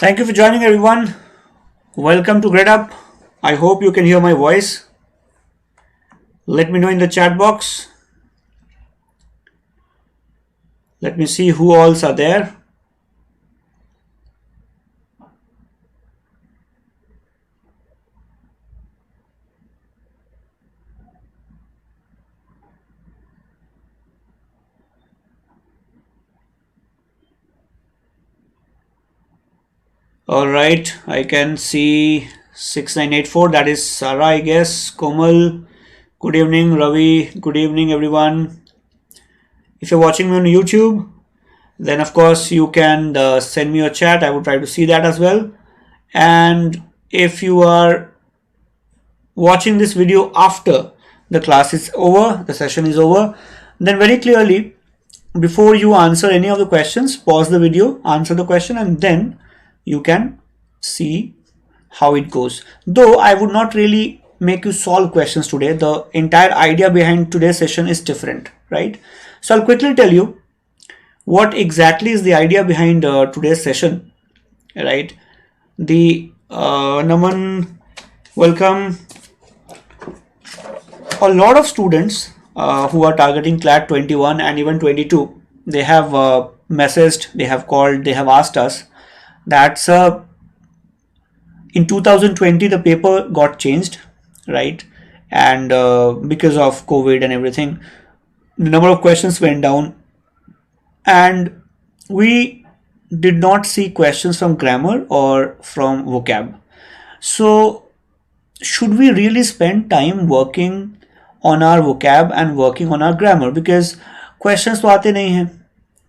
Thank you for joining, everyone. Welcome to Gradeup. I hope you can hear my voice. Let me know in the chat box. Let me see who all are there. All right, I can see 6984. That is Sarah, I guess. Komal, good evening. Ravi, good evening, everyone. If you're watching me on YouTube, then of course you can send me a chat. I will try to see that as well. And if you are watching this video after the class is over, the session is over, then very clearly, before you answer any of the questions, pause the video, answer the question, and then you can see how it goes. Though I would not really make you solve questions today. The entire idea behind today's session is different, right? So I'll quickly tell you what exactly is the idea behind today's session, right? The Naman, welcome. A lot of students who are targeting CLAT 21 and even 22, they have messaged, they have called, they have asked us that in 2020 the paper got changed, right? And because of COVID and everything, the number of questions went down, and we did not see questions from grammar or from vocab. So should we really spend time working on our vocab and working on our grammar? Because questions तो आते नहीं हैं,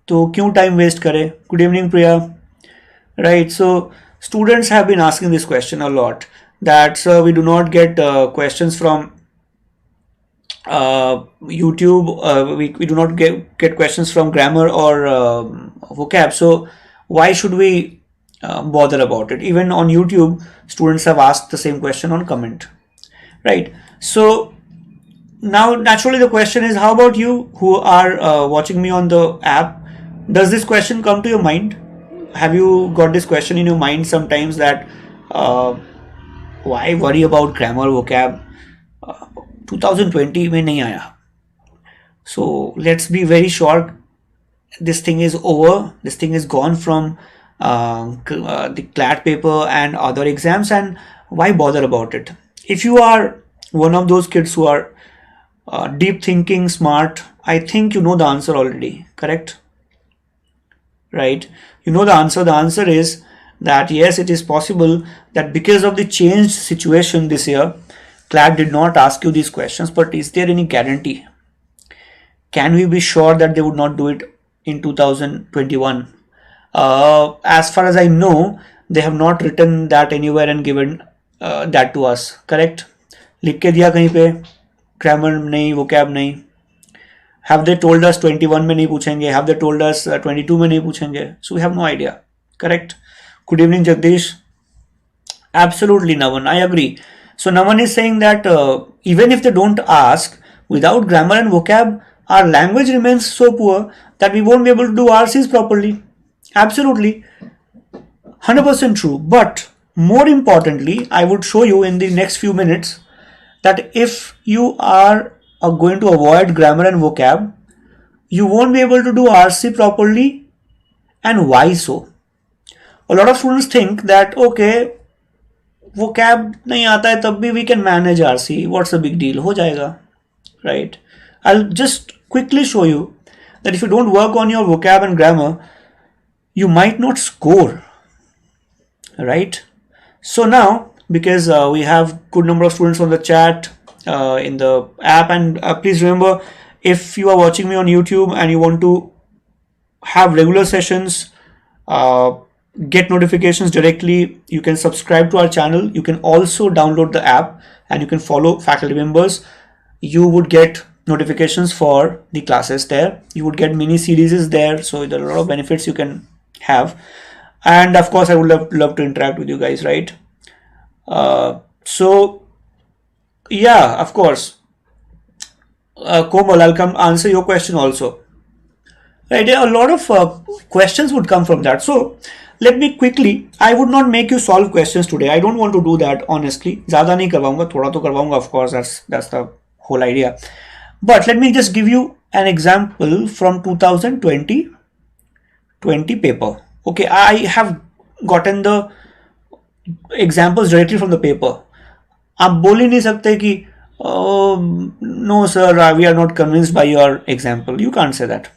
तो क्यों time waste करें? Good evening, Priya. Right, so students have been asking this question a lot, that we do not get questions from YouTube, we do not get questions from grammar or vocab, so why should we bother about it? Even on YouTube, students have asked the same question on comment, right? So now naturally the question is, how about you who are watching me on the app? Does this question come to your mind? Have you got this question in your mind sometimes that why worry about grammar, vocab? 2020 में नहीं आया. So let's be very sure this thing is over. This thing is gone from the CLAT paper and other exams, and why bother about it? If you are one of those kids who are deep thinking, smart, I think you know the answer already, correct? Right? You know the answer. The answer is that yes, it is possible that because of the changed situation this year, CLAT did not ask you these questions, but is there any guarantee? Can we be sure that they would not do it in 2021? As far as I know, they have not written that anywhere and given that to us, correct? लिख के दिया कहीं पे, grammar नहीं, vocab नहीं. Have they told us 21 में नहीं पूछेंगे? Have they told us 22 में नहीं पूछेंगे? So we have no idea, correct? Good evening, Jagdish. Absolutely, Naman, I agree. So Naman is saying that even if they don't ask, without grammar and vocab, our language remains so poor that we won't be able to do RCs properly. Absolutely, 100% true. But more importantly, I would show you in the next few minutes that if you are going to avoid grammar and vocab, you won't be able to do RC properly. And why so? A lot of students think that okay, vocab नहीं आता है तब भी we can manage RC. What's the big deal? हो जाएगा, right? I'll just quickly show you that if you don't work on your vocab and grammar, you might not score, right? So now, because we have good number of students on the chat in the app, and please remember, if you are watching me on YouTube and you want to have regular sessions, get notifications directly, you can subscribe to our channel. You can also download the app and you can follow faculty members. You would get notifications for the classes there. You would get mini series there, so there are a lot of benefits you can have. And of course, I would love to interact with you guys, right? So yeah, of course, Komal, I'll come answer your question also, right? A lot of questions would come from that. So let me quickly, I would not make you solve questions today. I don't want to do that, honestly. ज़्यादा नहीं करवाऊंगा, थोड़ा तो करवाऊंगा, of course, that's the whole idea. But let me just give you an example from 2020 paper. Okay, I have gotten the examples directly from the paper. आप बोल ही नहीं सकते कि no sir, we are not convinced by your example. You can't say that.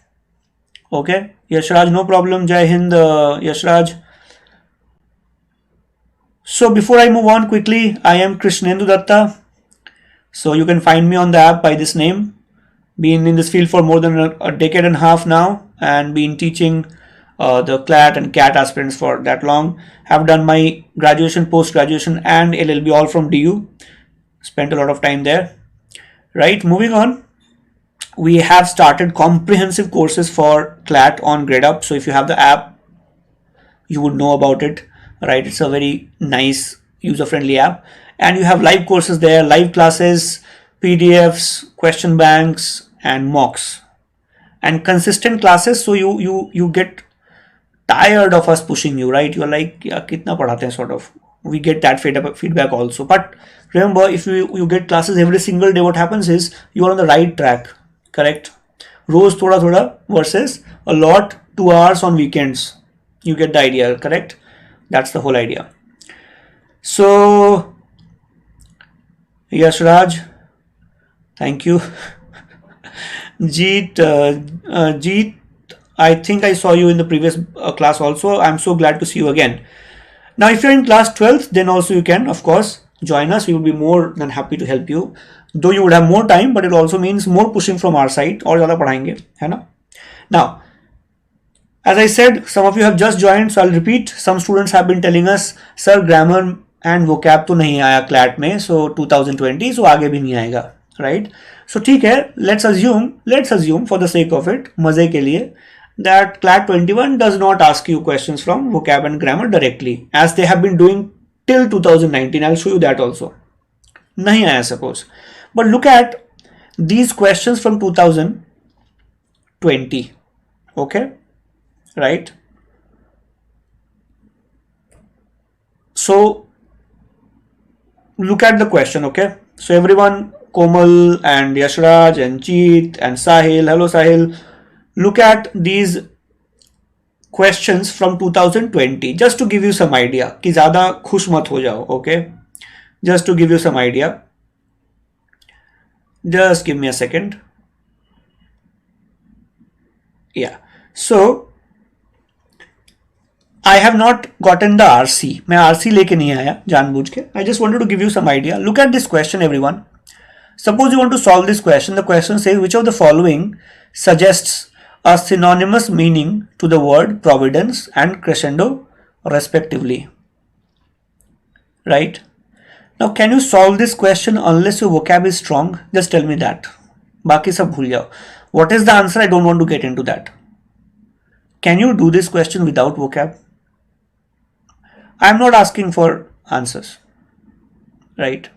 Okay, Yashraj, no problem. Jai Hind, Yashraj. So before I move on quickly, I am Krishnendu Datta. So you can find me on the app by this name. Been in this field for more than a decade and a half now, and been teaching the CLAT and CAT aspirants for that long. Have done my graduation, post-graduation and LLB all from DU. Spent a lot of time there. Right, moving on. We have started comprehensive courses for CLAT on Gradeup. So if you have the app, you would know about it, right? It's a very nice user-friendly app, and you have live courses there, live classes, PDFs, question banks, and mocks, and consistent classes. So you get tired of us pushing you, right? You're like, yeah, kitna padhate hain, sort of. We get that feedback also. But remember, if you get classes every single day, what happens is you are on the right track. Correct? Roz thoda thoda versus a lot, 2 hours on weekends. You get the idea, correct? That's the whole idea. So, Yash Raj, thank you. Jeet, Jeet, I think I saw you in the previous class also. I'm so glad to see you again. Now, if you're in class 12th, then also you can, of course, join us. We will be more than happy to help you. Though you would have more time, but it also means more pushing from our side. और ज़्यादा पढ़ाएंगे, है ना? Now, as I said, some of you have just joined, so I'll repeat. Some students have been telling us, sir, grammar and vocab तो नहीं आया CLAT में, so 2020, so आगे भी नहीं आएगा, right? So ठीक है, let's assume for the sake of it, मजे के लिए, that CLAT 21 does not ask you questions from vocab and grammar directly, as they have been doing till 2019. I'll show you that also. नहीं आया suppose. But look at these questions from 2020. Okay, right? So look at the question. Okay, so everyone, Komal and Yashraj and Jeet and Sahil, hello Sahil, look at these questions from 2020 just to give you some idea कि ज़्यादा खुश मत हो जाओ. Okay, just to give you some idea. Just give me a second. Yeah, so I have not gotten the RC. मैं RC लेके नहीं आया जानबूझ के. I just wanted to give you some idea. Look at this question, everyone. Suppose you want to solve this question. The question says, which of the following suggests a synonymous meaning to the word providence and crescendo respectively? Right? Now, can you solve this question unless your vocab is strong? Just tell me that. बाकी सब भूल जाओ. What is the answer? I don't want to get into that. Can you do this question without vocab? I am not asking for answers. Right?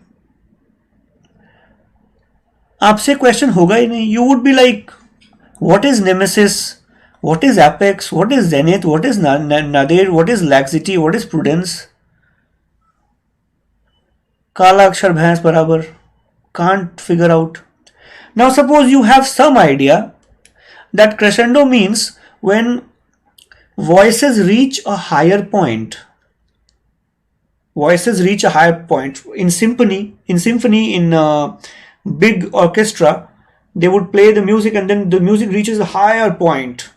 आपसे question होगा ही नहीं. You would be like, what is nemesis? What is apex? What is zenith? What is nadir? What is laxity? What is prudence? काला अक्षर भैंस बराबर. Can't figure out. Now suppose you have some idea that crescendo means when voices reach a higher point. Voices reach a higher point. In symphony, in big orchestra, they would play the music and then the music reaches a higher point,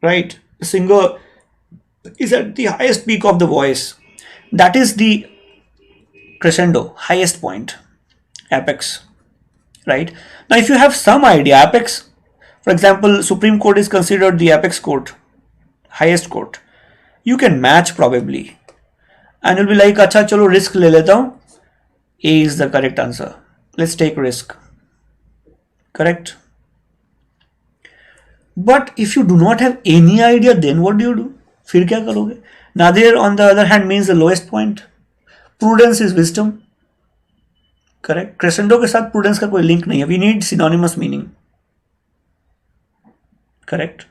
right? The singer is at the highest peak of the voice. That is the crescendo, highest point, apex, right? Now, if you have some idea, apex, for example, Supreme Court is considered the apex court, highest court. You can match probably, and you'll be like, "Acha, chalo risk le leta hu." A is the correct answer. Let's take risk. Correct. But if you do not have any idea, then what do? फिर क्या करोगे? Nadir, on the other hand, means the lowest point. Prudence is wisdom. Correct. Crescendo के साथ prudence का कोई link नहीं है. We need synonymous meaning. Correct.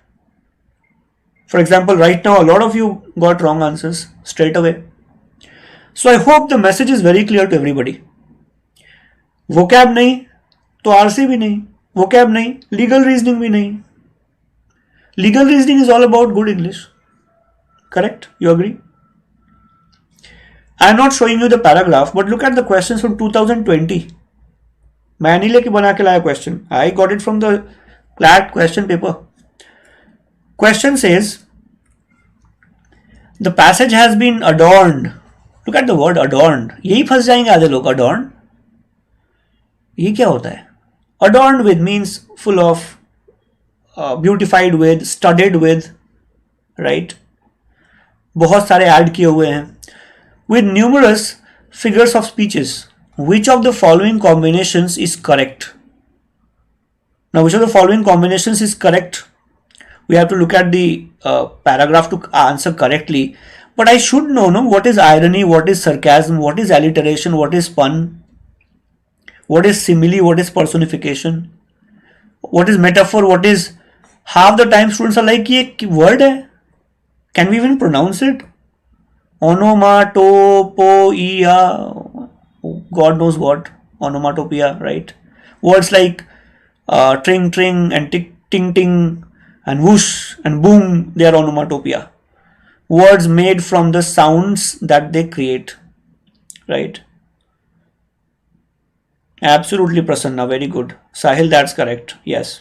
For example, right now a lot of you got wrong answers straight away. So I hope the message is very clear to everybody. Vocab नहीं तो RC भी नहीं, vocab नहीं, legal reasoning भी नहीं. Legal reasoning is all about good English. Correct? You agree? I am not showing you the paragraph, but look at the questions from 2020. मैं नहीं लेके बना के लाया question. I got it from the CLAT question paper. Question says, the passage has been adorned. Look at the word adorned. यही फंस जाएंगे आधे लोग. Adorned. ये क्या होता है? Adorned with means full of, beautified with, studded with, right? बहुत सारे ऐड किए हुए हैं. With numerous figures of speeches. Which of the following combinations is correct? Now, which of the following combinations is correct? We have to look at the paragraph to answer correctly. But I should know, no, what is irony, what is sarcasm, what is alliteration, what is pun, what is simile, what is personification, what is metaphor, what is. Half the time students are like, ये word है? Can we even pronounce it? Onomatopoeia, God knows what, onomatopoeia, right? Words like tring tring and tick ting ting and whoosh and boom, they are onomatopoeia. Words made from the sounds that they create, right? Absolutely, Prasanna, very good. Sahil, that's correct, yes.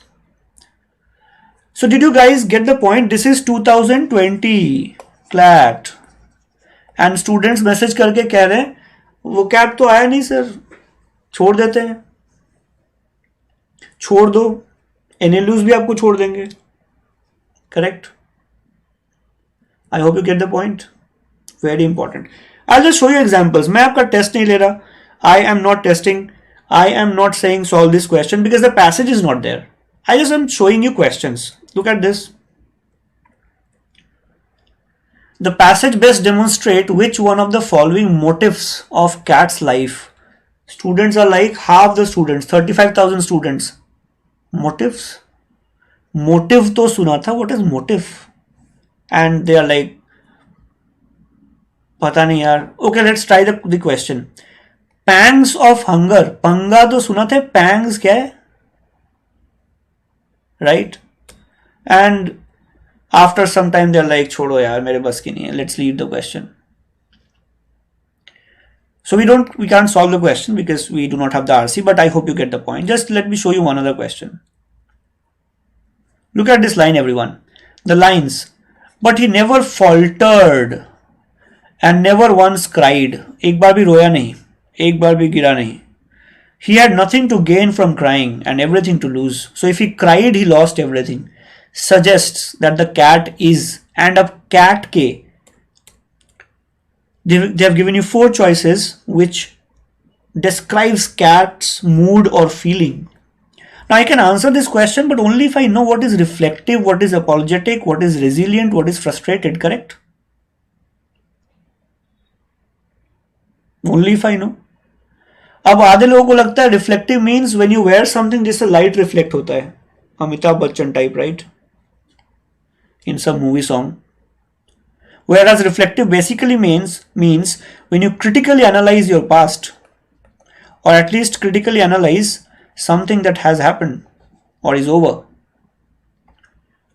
So did you guys get the point? This is 2020 CLAT and students message करके कह रहे हैं vocab तो आया नहीं sir, छोड़ देते हैं. छोड़ दो, NLUs भी आपको छोड़ देंगे. Correct? I hope you get the point. Very important. I'll just show you examples. मैं आपका टेस्ट नहीं ले रहा. I am not testing. I am not saying solve this question because the passage is not there. I just am showing you questions. Look at this. The passage best demonstrate which one of the following motifs of cat's life. Students are like half the students, 35,000 students. Motifs? Motive to suna tha. What is motive? And they are like, pata nahi yaar. Okay, let's try the question. Pangs of hunger. Panga to suna tha. Pangs kya hai? Right? And after some time they're like, छोड़ो यार मेरे बस की नहीं है. Let's leave the question. So we can't solve the question because we do not have the RC, but I hope you get the point. Just let me show you one other question. Look at this line, everyone. The lines. But he never faltered and never once cried. एक बार भी रोया नहीं, एक बार भी गिरा नहीं. He had nothing to gain from crying and everything to lose. So if he cried, he lost everything. Suggests that the cat is, and a cat ke. They have given you 4 choices which describes cat's mood or feeling. Now I can answer this question, but only if I know what is reflective, what is apologetic, what is resilient, what is frustrated, correct? Only if I know. अब आधे लोगों को लगता है reflective means when you wear something जिससे light reflect होता है. Amitabh Bachchan type, right? In some movie song. Whereas reflective basically means when you critically analyze your past, or at least critically analyze something that has happened or is over,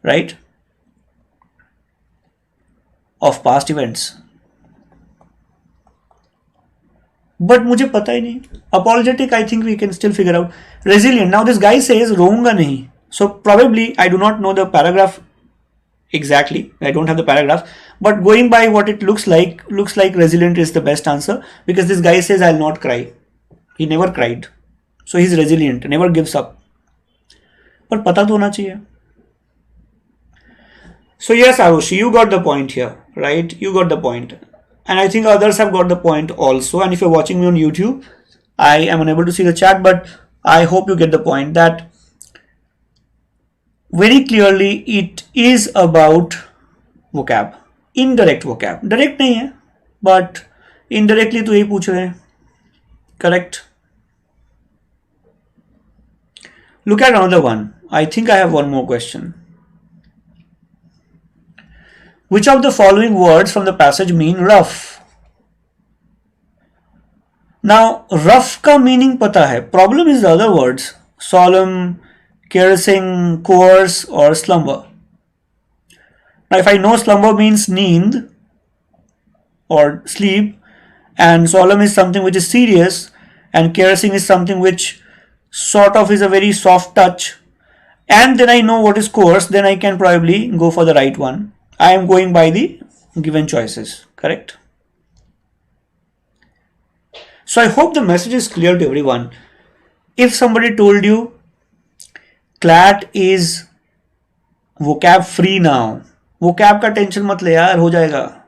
right? Of past events. But मुझे पता ही नहीं. Apologetic, I think we can still figure out. Resilient. Now this guy says रोऊंगा नहीं. So probably I do not know the paragraph exactly. I don't have the paragraph, but going by what it looks like resilient is the best answer because this guy says I'll not cry. He never cried. So he's resilient, never gives up. पर पता तो होना चाहिए. So yes, Arushi, you got the point here, right? You got the point. And I think others have got the point also. And if you're watching me on YouTube, I am unable to see the chat, but I hope you get the point that very clearly it is about vocab, indirect vocab. Direct नहीं है, but indirectly तो यही पूछ रहे हैं. Correct? Look at another one. I think I have one more question. Which of the following words from the passage mean rough? Now, rough का meaning पता है. Problem is the other words. Solemn, caressing, coarse or slumber. Now, if I know slumber means neend or sleep, and solemn is something which is serious, and caressing is something which sort of is a very soft touch, and then I know what is coarse, then I can probably go for the right one. I am going by the given choices, correct? So I hope the message is clear to everyone. If somebody told you CLAT is vocab free now, vocab का tension मत ले यार, हो जाएगा.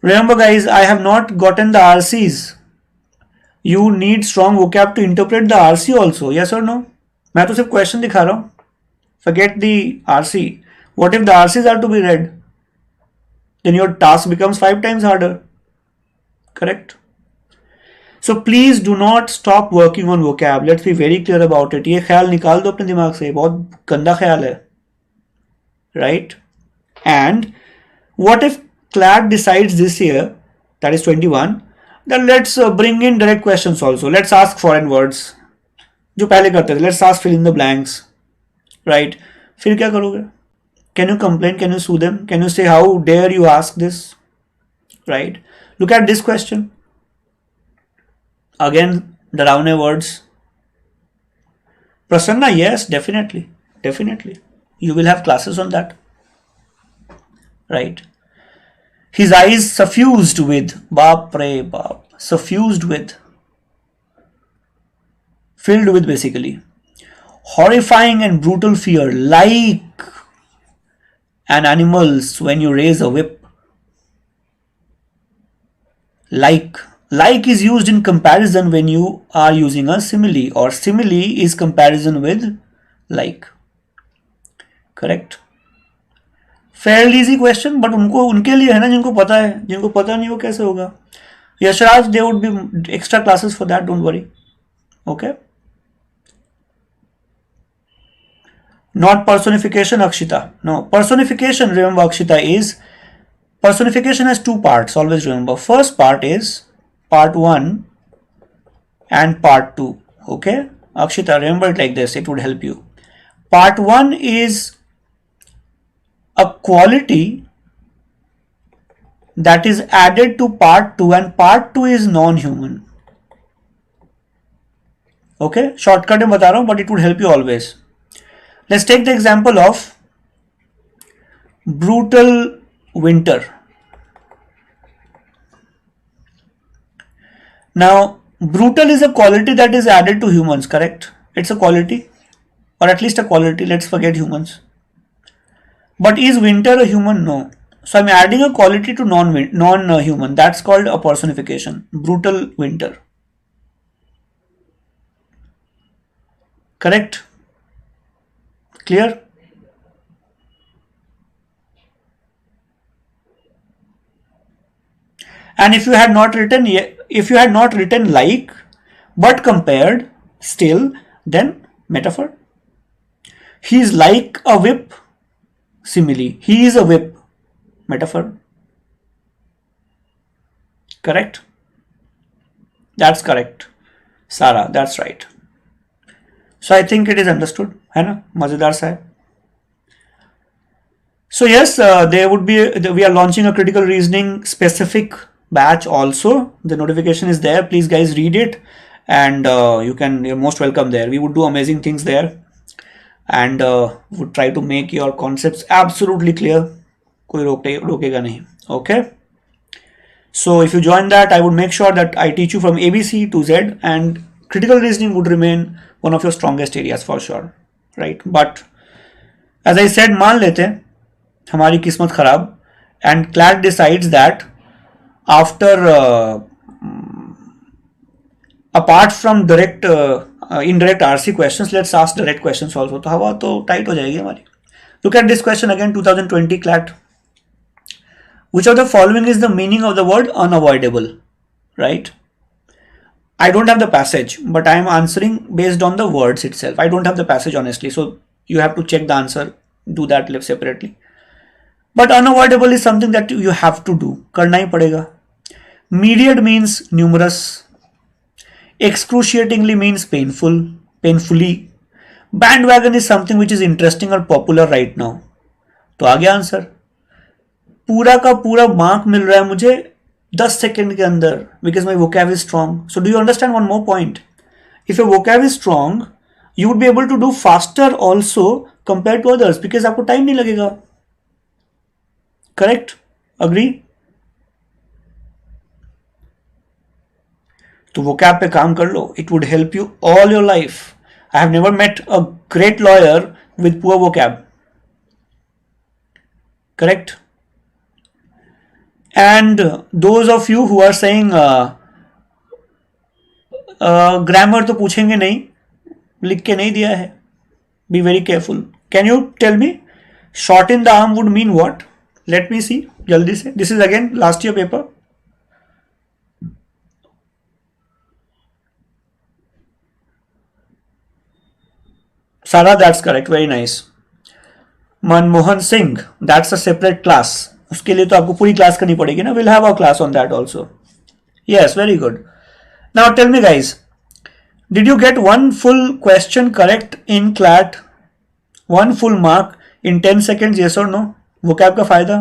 Remember guys, I have not gotten the RCs. You need strong vocab to interpret the RC also, yes or no? मैं तो सिर्फ question दिखा रहा हूँ. Forget the RC. What if the RCs are to be read? Then your task becomes 5 times harder. Correct? So please do not stop working on vocab. Let's be very clear about it. ये ख्याल निकाल दो अपने दिमाग से. बहुत गंदा ख्याल है. Right? And what if CLAT decides this year, that is 21, then let's bring in direct questions also. Let's ask foreign words. जो पहले करते थे. Let's ask fill in the blanks. Right? फिर क्या करोगे? Can you complain? Can you sue them? Can you say how dare you ask this? Right? Look at this question. Again, डरावने words. Prasanna, yes, definitely. Definitely. You will have classes on that. Right? His eyes suffused with. Baap re baap. Suffused with. Filled with basically. Horrifying and brutal fear, like an animal's when you raise a whip. Like is used in comparison when you are using a simile, or simile is comparison with like. Correct? Fairly easy question, but उनके लिए है ना जिनको पता है. जिनको पता नहीं वो कैसे होगा? Yashraj, there would be extra classes for that, don't worry. Okay? Not personification, Akshita. No, personification, remember Akshita, is personification has two parts, always remember. First part is part 1 and part 2. Okay? Akshita, remember it like this, it would help you. Part 1 is a quality that is added to part 2, and part 2 is non-human. Okay? Shortcut में बता रहा हूँ, but it would help you always. Let's take the example of brutal winter. Now, brutal is a quality that is added to humans, correct? It's a quality, or at least a quality. Let's forget humans. But is winter a human? No. So I'm adding a quality to non-human. That's called a personification. Brutal winter. Correct? Clear? And if you had not written like but compared still, then metaphor. He is like a whip, simile. He is a whip, metaphor. Correct? That's correct. Sarah, that's right. So I think it is understood. है ना? मजेदार सा है. So yes, we are launching a critical reasoning specific batch also. The notification is there. Please guys read it, and you're most welcome there. We would do amazing things there, and would try to make your concepts absolutely clear. कोई रोकेगा नहीं. Okay. So if you join that, I would make sure that I teach you from ABC to Z, and critical reasoning would remain one of your strongest areas for sure, right? But as I said, मान लेते हैं हमारी किस्मत खराब, and CLAT decides that after apart from direct indirect RC questions, let's ask direct questions also. तो हवा तो tight हो जाएगी हमारी. Look at this question again, 2020 CLAT. Which of the following is the meaning of the word unavoidable? Right? I don't have the passage, but I am answering based on the words itself. I don't have the passage honestly, so you have to check the answer. Do that separately. But unavoidable is something that you have to do. करना ही पड़ेगा. Myriad means numerous. Excruciatingly means painful, painfully. Bandwagon is something which is interesting or popular right now. तो आ गया answer. पूरा का पूरा mark मिल रहा है मुझे 10 सेकंड के अंदर because my vocab is strong. So do you understand one more point? If your vocab is strong, you would be able to do faster also compared to others because आपको time नहीं लगेगा. Correct? Agree? तो vocab पे काम कर लो. It would help you all your life. I have never met a great lawyer with poor vocab. Correct? And those of you who are saying grammar तो पूछेंगे नहीं, लिख के नहीं दिया है. Be very careful. Can you tell me shorten the arm would mean what? Let me see जल्दी से. This is again last year paper. Sara, that's correct. Very nice. Manmohan Singh, that's a separate class. उसके लिए तो आपको पूरी class करनी पड़ेगी ना. We'll have a class on that also. Yes, very good. Now tell me guys, did you get one full question correct in CLAT? One full mark in 10 seconds, yes or no? vocab का फायदा.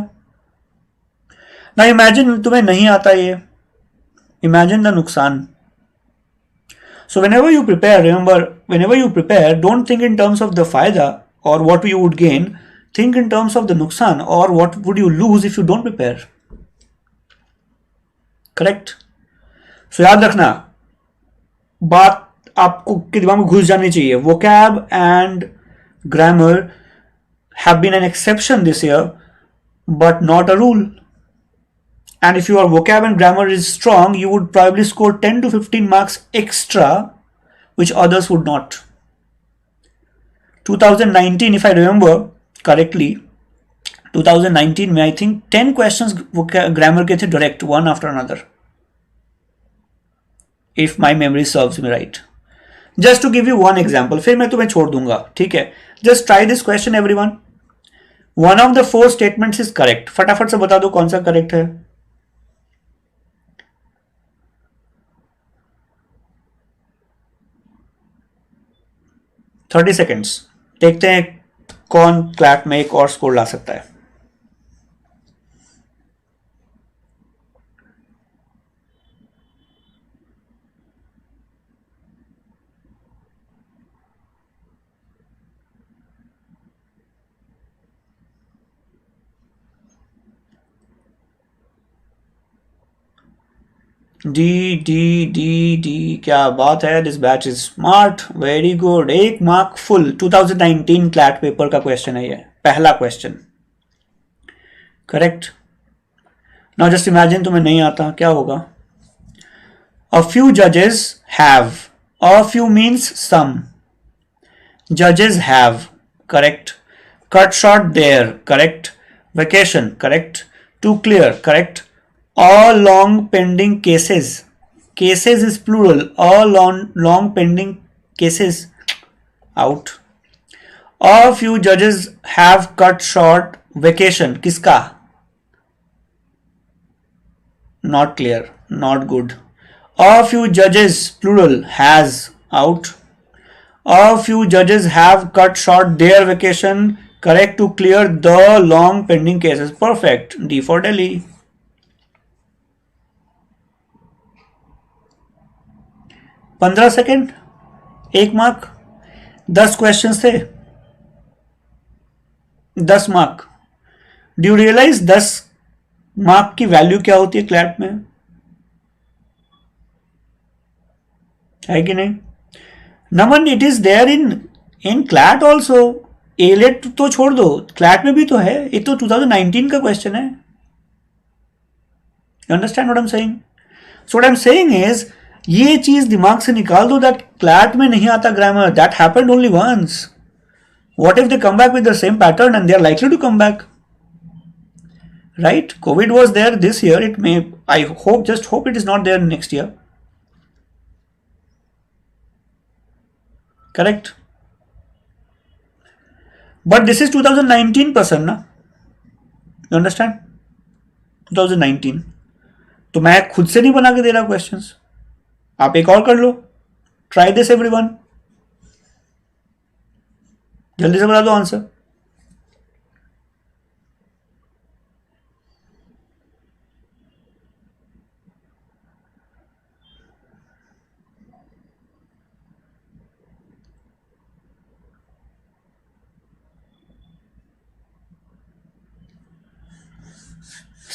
Now imagine तुम्हें नहीं आता ये. Imagine the नुकसान. So whenever you prepare, remember, whenever you prepare, don't think in terms of the फायदा or what you would gain. Think in terms of the नुकसान or what would you lose if you don't prepare. Correct? So याद रखना, बात आपको के दिमाग में घुस जानी चाहिए. vocab and grammar have been an exception this year, but not a rule. And if your vocab and grammar is strong, you would probably score 10 to 15 marks extra, which others would not. 2019, if I remember correctly, 2019 में I think 10 questions grammar के थे direct, one after another, if my memory serves me right. Just to give you one example, फिर मैं तुम्हें छोड़ दूंगा, ठीक है? Just try this question everyone. One of the 4 statements is correct. फटाफट से बता दो कौन सा correct है. Thirty seconds. देखते हैं कौन क्लैट में एक और स्कोर ला सकता है. डी क्या बात है. This batch is smart. Very good. 1 mark full. 2019 CLAT paper का क्वेश्चन है ये, पहला question. Correct. Now just imagine तुम्हें नहीं आता, क्या होगा? अ फ्यू जजेस have. A few means some. जजेस have. Correct. Cut short there. Correct. Vacation. Correct. To clear. Correct. All long pending cases. Cases is plural. All long pending cases. Out. A few judges have cut short vacation. किसका? Not clear. Not good. A few judges plural has. Out. A few judges have cut short their vacation. Correct to clear the long pending cases. Perfect. D for Delhi. 15 second, 1 mark. 10 questions थे, 10 mark. Do you realise 10 mark की वैल्यू क्या होती है CLAT में? है कि नहीं? Naman, it is there in CLAT also. AILET तो छोड़ दो, क्लैट में भी तो है. ये तो 2019 का क्वेश्चन है. You understand what I am saying? So what I am saying is, ये चीज दिमाग से निकाल दो दैट क्लैट में नहीं आता grammar. That happened only once. What if they come back with the same pattern and they are likely to come back, right? Covid was there this year. It may, I hope, just hope it is not there next year. Correct. But this is 2019 person ना. You understand? 2019. तो मैं खुद से नहीं बना के दे रहा questions, आप एक और कर लो. ट्राई दिस एवरीवन, जल्दी से बता दो answer.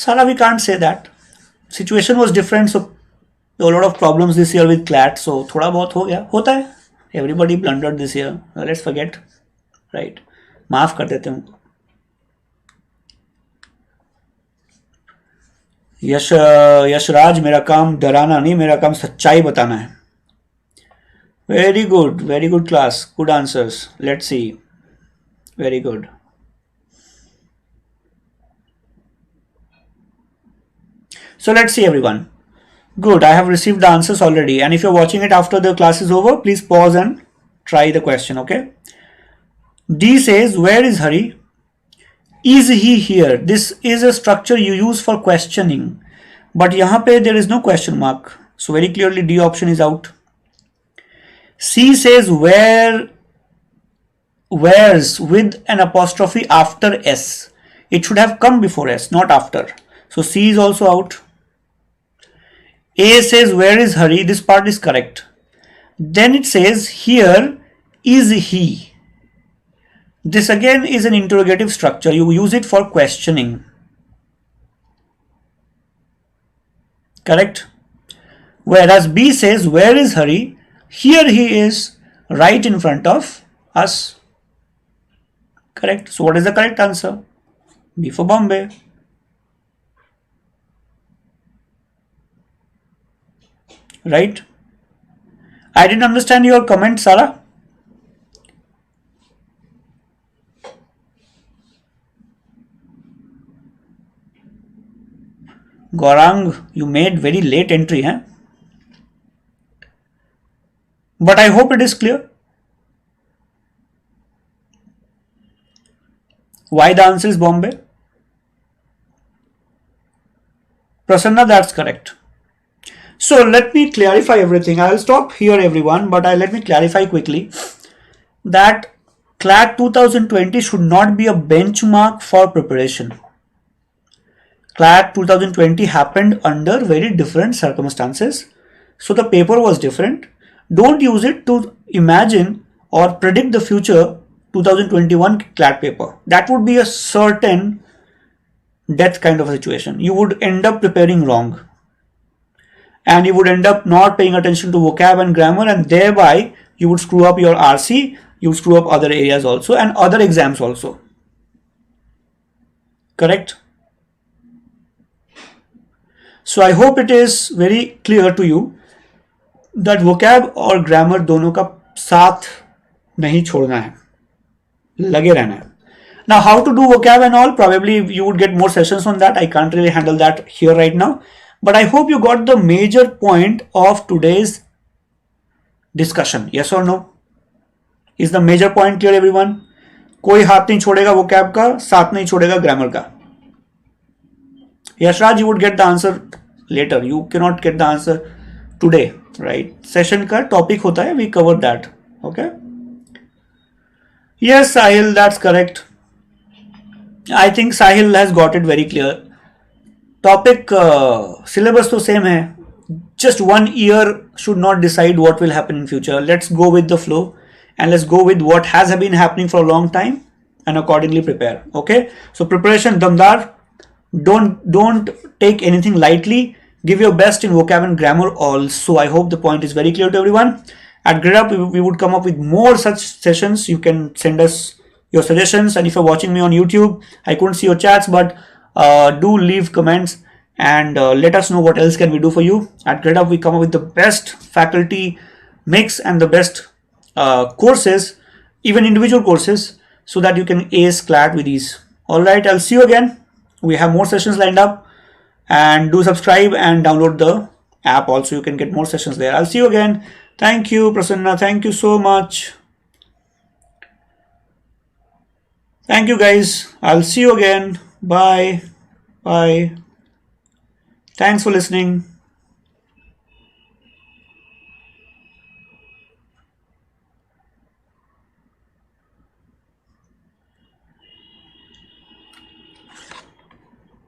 Sara, we can't say that. Situation was different, so there were a lot of problems this year with CLAT, so थोड़ा बहुत हो गया, होता है. Everybody blundered this year. Let's forget, right? माफ कर देते हैं उनको. यशराज, मेरा काम डराना नहीं, मेरा काम सच्चाई बताना है. Very good class, good answers. Let's see. Very good. So let's see everyone. Good, I have received the answers already, and if you're watching it after the class is over, please pause and try the question, okay? D says, where is Hari? Is he here? This is a structure you use for questioning, but yahan pe there is no question mark, so very clearly D option is out. C says, where's with an apostrophe after S. It should have come before S, not after. So C is also out. A says, where is Hari? This part is correct. Then it says, here is he. This again is an interrogative structure. You use it for questioning. Correct? Whereas B says, where is Hari? Here he is, right in front of us. Correct? So what is the correct answer? B for Bombay. Right? I didn't understand your comment, Sarah. Gaurang, you made very late entry, huh? But I hope it is clear. Why the answer is Bombay? Prasanna, that's correct. So let me clarify everything. I'll stop here everyone, but let me clarify quickly that CLAT 2020 should not be a benchmark for preparation. CLAT 2020 happened under very different circumstances, so the paper was different. Don't use it to imagine or predict the future 2021 CLAT paper. That would be a certain death kind of a situation. You would end up preparing wrong, and you would end up not paying attention to vocab and grammar, and thereby you would screw up your RC, you would screw up other areas also and other exams also. Correct? So I hope it is very clear to you that vocab और grammar दोनों का साथ नहीं छोड़ना है, लगे रहना है. Now how to do vocab and all, probably you would get more sessions on that. I can't really handle that here right now. But I hope you got the major point of today's discussion. Yes or no? Is the major point clear everyone? कोई हाथ नहीं छोड़ेगा vocab का, साथ नहीं छोड़ेगा grammar का. Yashraj, you would get the answer later. You cannot get the answer today, right? Session का topic होता है, we covered that. Okay? Yes, Sahil, that's correct. I think Sahil has got it very clear. Topic syllabus तो same है. Just 1 year should not decide what will happen in future. Let's go with the flow and let's go with what has been happening for a long time and accordingly prepare. Okay? So preparation damdar. Don't take anything lightly. Give your best in vocab and grammar also. I hope the point is very clear to everyone. At Gradeup, we would come up with more such sessions. You can send us your suggestions, and if you're watching me on YouTube, I couldn't see your chats, but do leave comments and let us know what else can we do for you. At Gradeup, we come up with the best faculty mix and the best courses, even individual courses, so that you can ace CLAT with ease. Alright, I'll see you again. We have more sessions lined up, and do subscribe and download the app also. You can get more sessions there. I'll see you again. Thank you, Prasanna. Thank you so much. Thank you guys. I'll see you again. Bye. Bye. Thanks for listening.